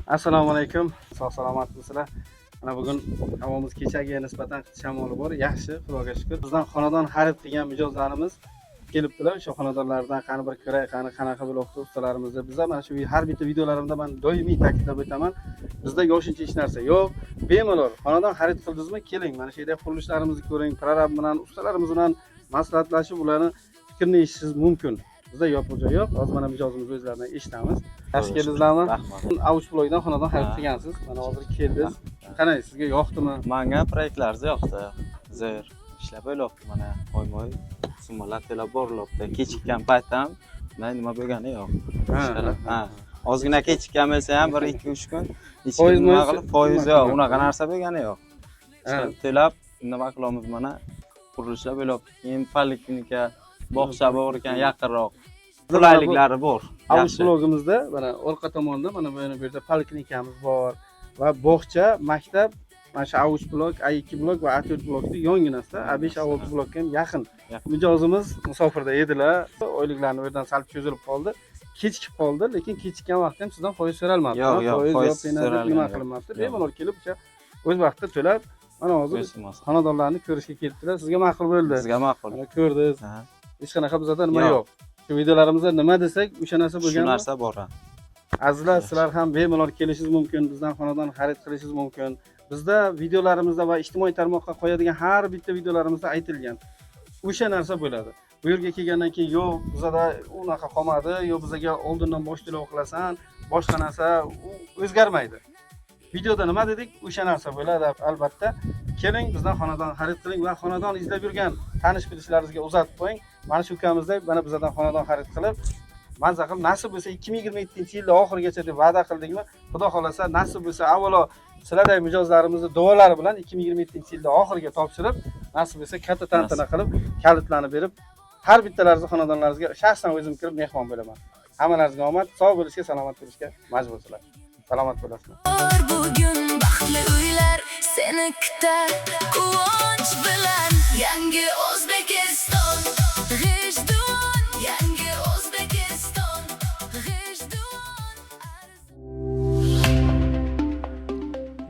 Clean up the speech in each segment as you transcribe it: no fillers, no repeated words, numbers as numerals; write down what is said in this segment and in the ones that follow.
Assalomu alaykum. Sog' salomatmisizlar? Mana bugun havomiz kechagiga nisbatan shamoli bor, yaxshi, Xudoga shukr. Bizdan xonadon xarid qilgan mijozlarimiz kelibdilar. O'sha xonadonlardan qani bir ko'ray, qanaqa bo'lyapti ustalarimizni. Bizlar mana shu har bitta videolarimda men doimiy ta'kidlab o'taman. Bizda yo'shincha hech narsa yo'q. Bemalol xonadon xarid qildingizmi? Keling, mana shu yerda qurilishlarimizni ko'ring, prorab bilan, ustalarimiz bilan maslahatlashib, ularni fikrini eshitishingiz mumkin. Bizda yopiq joy yo'q. Hozir mana mijozimiz o'zlaridan eshitamiz. Yaxshi keldingizlarmi? Avuch blogdan xonadon xarid qilgansiz. Mana hozir keldingiz. Qanday, sizga yoqdimi? Menga proyektlarimiz yoqdi. Zo'r ishlab bo'lyapti mana. Oymoy summalar to'lab borilyapti. Kechikkan paytda ham nima bo'lgani yo'q. Ha. Ozgina kechikkan bo'lsa ham 1-2-3 kun hech kim nima qilib foiz yo'q, unaqa narsa bo'lgani yo'q. To'lab nima qilamiz mana qurilishlar bo'lyapti. Keyin poliklinika, bog'cha bor ekan yaqinroq. Qulayliklari bor. Avuch blogimizda mana orqa tomonda mana bu yerda poliklinikamiz bor va bog'cha, maktab, mana shu avuch blok, A2 blok va A4 blokning yonginasida A5 A6 blokka ham yaqin. Mijozimiz musofirda edilar. Oyliklarini bu yerdan sal cho'zilib qoldi. Kechikib qoldi, lekin kechikkan vaqtda ham sizdan foiz so'ralmadi. Foiz nima qilinmabdi. Bemalol kelib o'z vaqtida to'lab, mana hozir xonadonlarni ko'rishga kelibdilar. Sizga ma'qul bo'ldi. Sizga ma'qul. Mana ko'rdingiz. Hech qanaqa bizda nima yo'q. Shu videolarimizda nima desak, o'sha narsa bo'lganmi? Shu narsa bor. Azizlar, sizlar ham bemalol kelishingiz mumkin, bizdan xonadon xarid qilishingiz mumkin. Bizda videolarimizda va ijtimoiy tarmoqqa qo'yadigan har bitta videolarimizda aytilgan o'sha narsa bo'ladi. Bu yerga kelgandan keyin yo'q, bizda unaqa qolmadi, yo'q bizga oldindan bosh to'lov qilasan, boshqa narsa o'zgarmaydi. Videoda nima dedik? O'sha narsa bo'ladi. Albatta, keling bizdan xonadon xarid qiling va xonadon izlab yurgan tanish bilishlaringizga uzatib qo'ying. Mana shu ukamizdek mana bizdan xonadon xarid qilib, mazza qilib, nasib bo'lsa 2027-yilda oxirigacha deb va'da qildikmi? Xudo xolasa, nasib bo'lsa avvalo sizlardagi mijozlarimizni duolari bilan 2027-yilda oxiriga topshirib, nasib bo'lsa katta tantana qilib, kalitlarni berib, har bittalaringizni xonadonlaringizga shaxsan o'zim kirib mehmon bo'laman. Hammalaringizga omad, sog' bo'lishga, salomat bo'lishga majbursizlar. Salomat bo'lasizlar. Bugun baxtli uylar seni kutar, quvonch bilan yangi O'zbekiston. G'ijduvon, yangi O'zbekiston. G'ijduvon.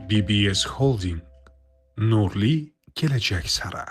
BBS Holding nurli kelajak sari.